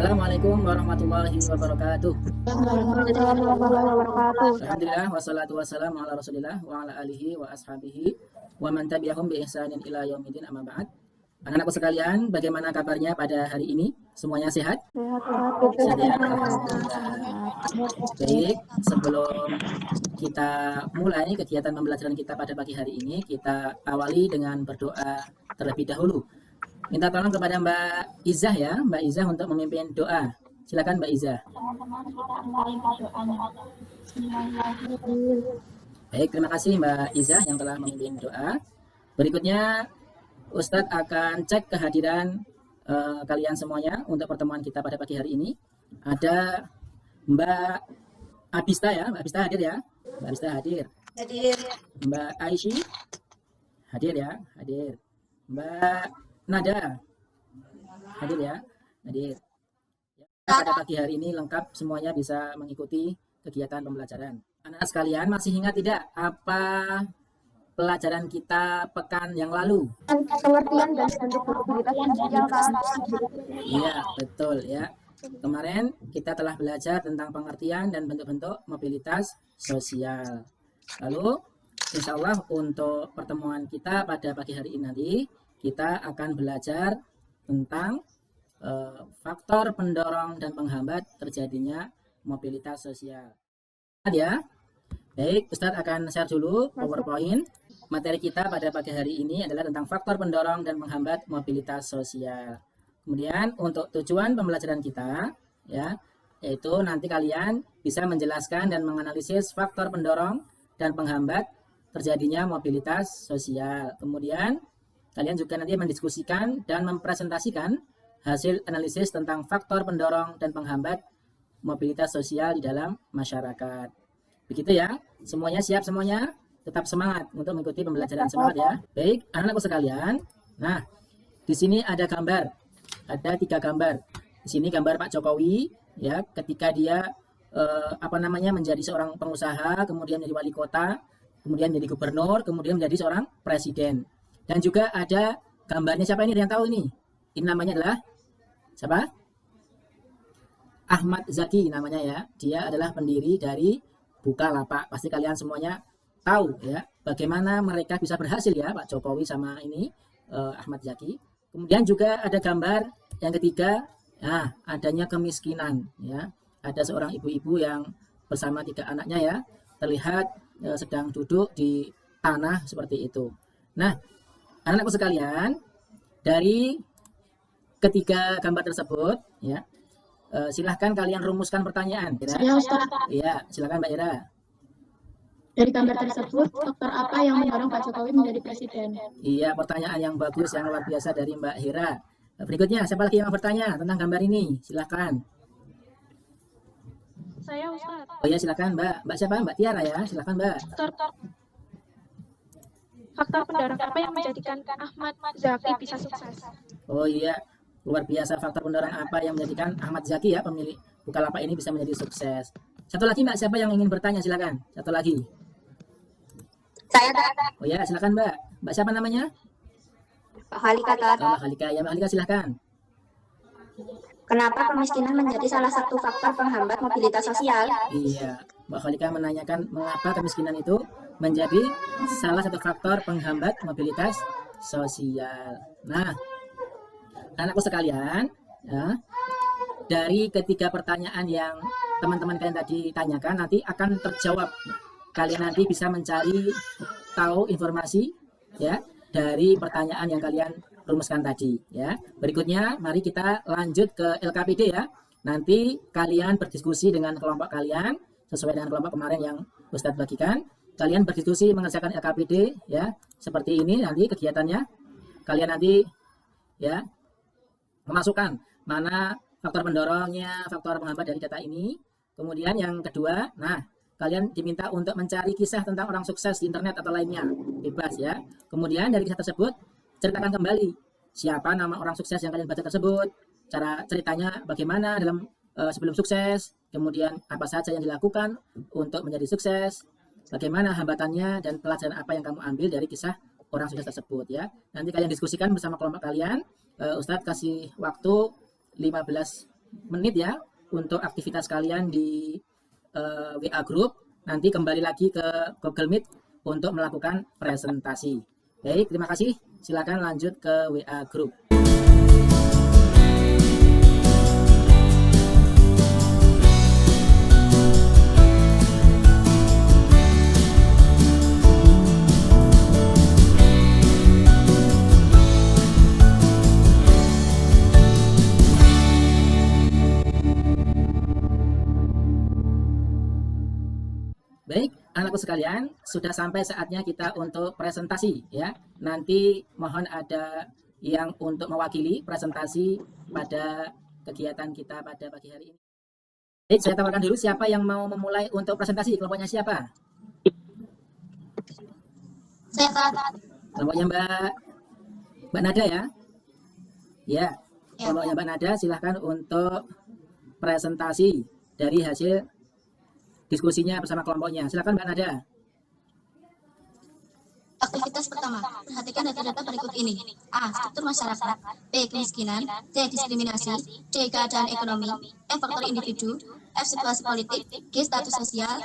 Assalamualaikum warahmatullahi wabarakatuh. Waalaikumsalam warahmatullahi wabarakatuh. Alhamdulillah wassalatu wassalamu ala Rasulillah wa ala alihi wa ashabihi wa man tabi'ahum bi ihsanin ila yaumidin amma ba'd. Anak-anakku sekalian, bagaimana kabarnya pada hari ini? Semuanya sehat? Sehat ya? Alhamdulillah. Baik, sebelum kita mulai kegiatan pembelajaran kita pada pagi hari ini, kita awali dengan berdoa terlebih dahulu. Minta tolong kepada Mbak Izah ya, Mbak Izah untuk memimpin doa. Silakan Mbak Izah. Baik, terima kasih Mbak Izah yang telah memimpin doa. Berikutnya Ustadz akan cek kehadiran kalian semuanya untuk pertemuan kita pada pagi hari ini. Ada Mbak Abista ya, Mbak Abista hadir ya. Mbak Abista hadir. Hadir. Mbak Aisyah hadir ya, hadir. Mbak Nada hadir ya, hadir. Pada pagi hari ini lengkap semuanya bisa mengikuti kegiatan pembelajaran. Anak-anak sekalian masih ingat tidak apa pelajaran kita pekan yang lalu? Pengertian dan bentuk mobilitas sosial kan? Iya, betul ya. Kemarin kita telah belajar tentang pengertian dan bentuk-bentuk mobilitas sosial. Lalu insya Allah untuk pertemuan kita pada pagi hari ini nanti kita akan belajar tentang faktor pendorong dan penghambat terjadinya mobilitas sosial. Ya, baik, Ustadz akan share dulu PowerPoint. Materi kita pada pagi hari ini adalah tentang faktor pendorong dan penghambat mobilitas sosial. Kemudian untuk tujuan pembelajaran kita, ya, yaitu nanti kalian bisa menjelaskan dan menganalisis faktor pendorong dan penghambat terjadinya mobilitas sosial. Kemudian kalian juga nanti mendiskusikan dan mempresentasikan hasil analisis tentang faktor pendorong dan penghambat mobilitas sosial di dalam masyarakat. Begitu ya, semuanya siap semuanya? Tetap semangat untuk mengikuti pembelajaran, semangat ya. Baik, anak-anakku sekalian. Nah, di sini ada gambar, ada 3 gambar. Di sini gambar Pak Jokowi, ya, ketika dia menjadi seorang pengusaha, kemudian menjadi wali kota, kemudian menjadi gubernur, kemudian menjadi seorang presiden. Dan juga ada gambarnya siapa ini? Ada yang tahu ini? Ini namanya adalah siapa? Ahmad Zaki namanya ya. Dia adalah pendiri dari Bukalapak. Pasti kalian semuanya tahu ya bagaimana mereka bisa berhasil ya, Pak Jokowi sama ini Ahmad Zaki. Kemudian juga ada gambar yang ketiga, nah adanya kemiskinan ya. Ada seorang ibu-ibu yang bersama 3 anaknya ya, terlihat sedang duduk di tanah seperti itu. Nah, anak-anakku sekalian, dari ketiga gambar tersebut ya, silahkan kalian rumuskan pertanyaan. Ya, Ustaz. Iya, silakan Mbak Ira. Dari gambar tersebut, faktor apa yang mendorong Pak Jokowi menjadi presiden? Iya, pertanyaan yang bagus, yang luar biasa dari Mbak Hira. Berikutnya, siapa lagi yang mau bertanya tentang gambar ini? Silakan. Saya, Ustaz. Oh ya, silakan Mbak. Mbak siapa? Mbak Tiara ya. Silakan Mbak. Faktor pendorong apa yang menjadikan Ahmad Zaki bisa sukses? Oh iya, luar biasa faktor pendorong apa yang menjadikan Ahmad Zaki ya, pemilik Bukalapak ini bisa menjadi sukses. Satu lagi Mbak, siapa yang ingin bertanya? Silakan. Satu lagi. Saya Oh ya, silakan Mbak. Mbak siapa namanya? Pak Halika. Oh, Mbak Halika. Ya, Mbak Halika silakan. Kenapa kemiskinan menjadi salah satu faktor penghambat mobilitas sosial? Iya, Mbak Halika menanyakan mengapa kemiskinan itu menjadi salah satu faktor penghambat mobilitas sosial. Nah, anakku sekalian, ya, dari ketiga pertanyaan yang teman-teman kalian tadi tanyakan nanti akan terjawab. Kalian nanti bisa mencari tahu informasi ya dari pertanyaan yang kalian rumuskan tadi ya. Berikutnya mari kita lanjut ke LKPD ya. Nanti kalian berdiskusi dengan kelompok kalian sesuai dengan kelompok kemarin yang Ustadz bagikan. Kalian berdiskusi mengerjakan LKPD ya. Seperti ini nanti kegiatannya. Kalian nanti ya memasukkan mana faktor pendorongnya, faktor penghambat dari data ini. Kemudian yang kedua, nah kalian diminta untuk mencari kisah tentang orang sukses di internet atau lainnya, bebas ya. Kemudian dari kisah tersebut ceritakan kembali siapa nama orang sukses yang kalian baca tersebut, cara ceritanya bagaimana dalam sebelum sukses, kemudian apa saja yang dilakukan untuk menjadi sukses, bagaimana hambatannya dan pelajaran apa yang kamu ambil dari kisah orang sukses tersebut ya. Nanti kalian diskusikan bersama kelompok kalian. Ustadz kasih waktu 15 menit ya untuk aktivitas kalian di WA Group. Nanti kembali lagi ke Google Meet untuk melakukan presentasi. Baik, terima kasih. Silakan lanjut ke WA Group. Baik, anakku sekalian, sudah sampai saatnya kita untuk presentasi ya. Nanti mohon ada yang untuk mewakili presentasi pada kegiatan kita pada pagi hari ini. Baik, saya tawarkan dulu siapa yang mau memulai untuk presentasi. Kelompoknya siapa? Saya Kelompoknya Mbak Nada ya. Ya, kelompoknya Mbak Nada silahkan untuk presentasi dari hasil diskusinya bersama kelompoknya. Silakan Mbak Nada. Aktivitas pertama, perhatikan data-data berikut ini. A. Struktur masyarakat. B. Kemiskinan. C. Diskriminasi. D. Keadaan ekonomi. E. Faktor individu. F. Situasi politik. G. Status sosial.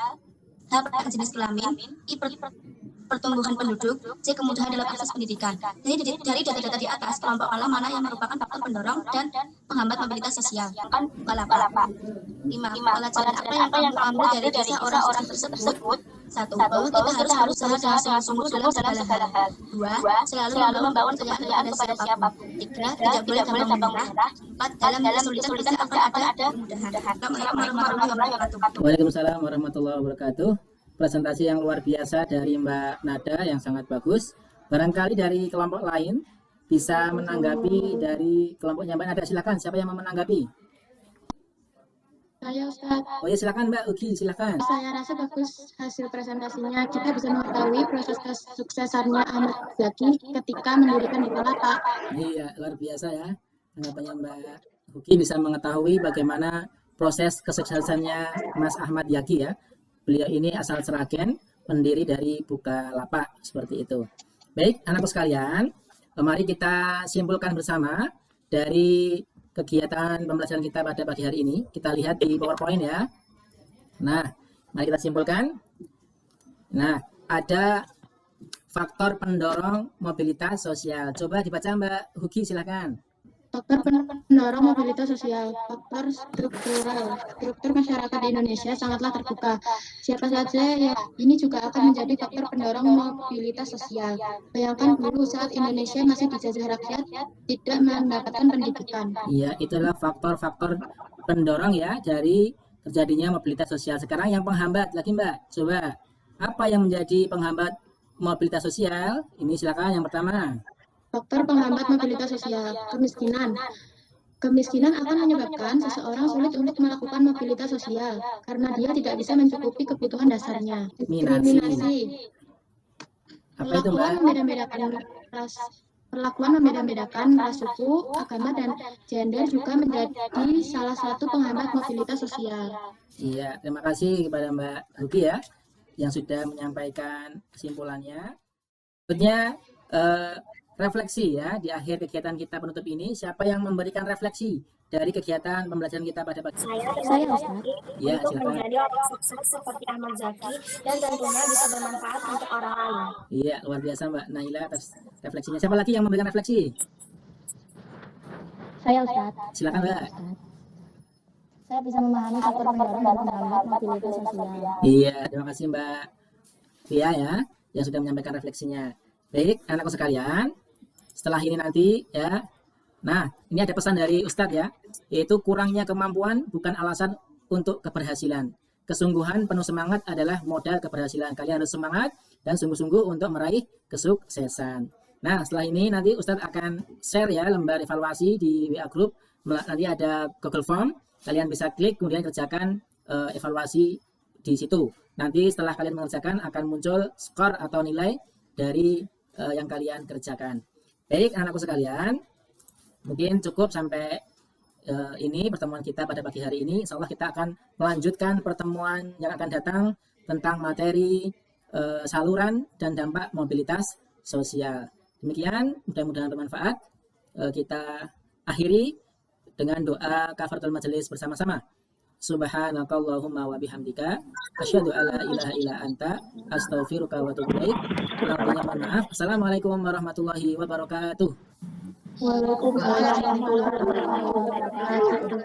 H. Jenis kelamin. I. Pertumbuhan penduduk. C. Kemudahan dalam akses pendidikan. Jadi dari data-data di atas, kelompok mana yang merupakan faktor pendorong dan penghambat mobilitas sosial. Bukalapak. 5. Pelajaran apa yang kamu ambil dari kisah orang tersebut? 1. Bahwa kita harus berusaha dengan sungguh-sungguh dalam segala hal. 2. Selalu membangun kepercayaan kepada siapapun. 3. Tidak boleh gampang menyerah. 4. Dalam kesulitan pasti akan ada kemudahan. Assalamualaikum warahmatullahi wabarakatuh. Waalaikumsalam warahmatullahi wabarakatuh. Presentasi yang luar biasa dari Mbak Nada yang sangat bagus. Barangkali dari kelompok lain bisa menanggapi dari kelompoknya Mbak Nada. Silakan, siapa yang mau menanggapi? Saya Ustaz. Oh ya, silakan Mbak Ugi, silakan. Saya rasa bagus hasil presentasinya. Kita bisa mengetahui proses kesuksesannya Ahmad Zaki ketika mendirikan Bukalapak. Iya, luar biasa ya. Tanggapannya Mbak Ugi bisa mengetahui bagaimana proses kesuksesannya Mas Ahmad Zaki ya. Beliau ini asal Seragen, pendiri dari Bukalapak, seperti itu. Baik, anakku sekalian, mari kita simpulkan bersama dari kegiatan pembelajaran kita pada pagi hari ini. Kita lihat di PowerPoint ya. Nah, mari kita simpulkan. Nah, ada faktor pendorong mobilitas sosial. Coba dibaca Mbak Hugi, silakan. Faktor pendorong mobilitas sosial, faktor struktural. Struktur masyarakat di Indonesia sangatlah terbuka. Siapa saja yang ini juga akan menjadi faktor pendorong mobilitas sosial. Bayangkan dulu saat Indonesia masih dijajah rakyat, tidak mendapatkan pendidikan. Iya, itulah faktor-faktor pendorong ya dari terjadinya mobilitas sosial. Sekarang yang penghambat lagi Mbak. Coba, apa yang menjadi penghambat mobilitas sosial? Ini silakan yang pertama. Faktor penghambat mobilitas sosial, kemiskinan. Kemiskinan akan menyebabkan seseorang sulit untuk melakukan mobilitas sosial karena dia tidak bisa mencukupi kebutuhan dasarnya. Diskriminasi. Apa itu Mbak? Perlakuan membeda-bedakan ras, suku, agama, dan gender juga menjadi salah satu penghambat mobilitas sosial. Iya, terima kasih kepada Mbak Hugi ya yang sudah menyampaikan kesimpulannya. Berikutnya refleksi ya di akhir kegiatan kita penutup ini. Siapa yang memberikan refleksi dari kegiatan pembelajaran kita pada pagi? Saya Ustaz. Ya, Untuk silakan. menjadi orang sukses seperti Ahmad Zaki dan tentunya bisa bermanfaat untuk orang lain. Iya, luar biasa Mbak Naila atas refleksinya. Siapa lagi yang memberikan refleksi? Saya Ustaz. Silakan Mbak. Saya bisa memahami faktor pendorong dan penghambat mobilitas sosial. Iya, terima kasih Mbak Pia ya yang sudah menyampaikan refleksinya. Baik, anakku sekalian, setelah ini nanti ya. Nah, ini ada pesan dari Ustadz ya, yaitu kurangnya kemampuan bukan alasan untuk keberhasilan. Kesungguhan penuh semangat adalah modal keberhasilan. Kalian harus semangat dan sungguh-sungguh untuk meraih kesuksesan. Nah, setelah ini nanti Ustadz akan share ya lembar evaluasi di WA Group. Nanti ada Google Form, kalian bisa klik kemudian kerjakan evaluasi di situ. Nanti setelah kalian mengerjakan akan muncul skor atau nilai dari yang kalian kerjakan. Baik, anakku sekalian, mungkin cukup sampai ini pertemuan kita pada pagi hari ini. Insya Allah kita akan melanjutkan pertemuan yang akan datang tentang materi saluran dan dampak mobilitas sosial. Demikian, mudah-mudahan bermanfaat. Kita akhiri dengan doa kafaratul majelis bersama-sama. Subhanakallahumma wa bihamdika asyhadu alla ilaha illa anta astaghfiruka wa atubu ilaik. Kurang lebihnya mohon maaf. Assalamualaikum warahmatullahi wabarakatuh. Waalaikumsalam warahmatullahi wabarakatuh.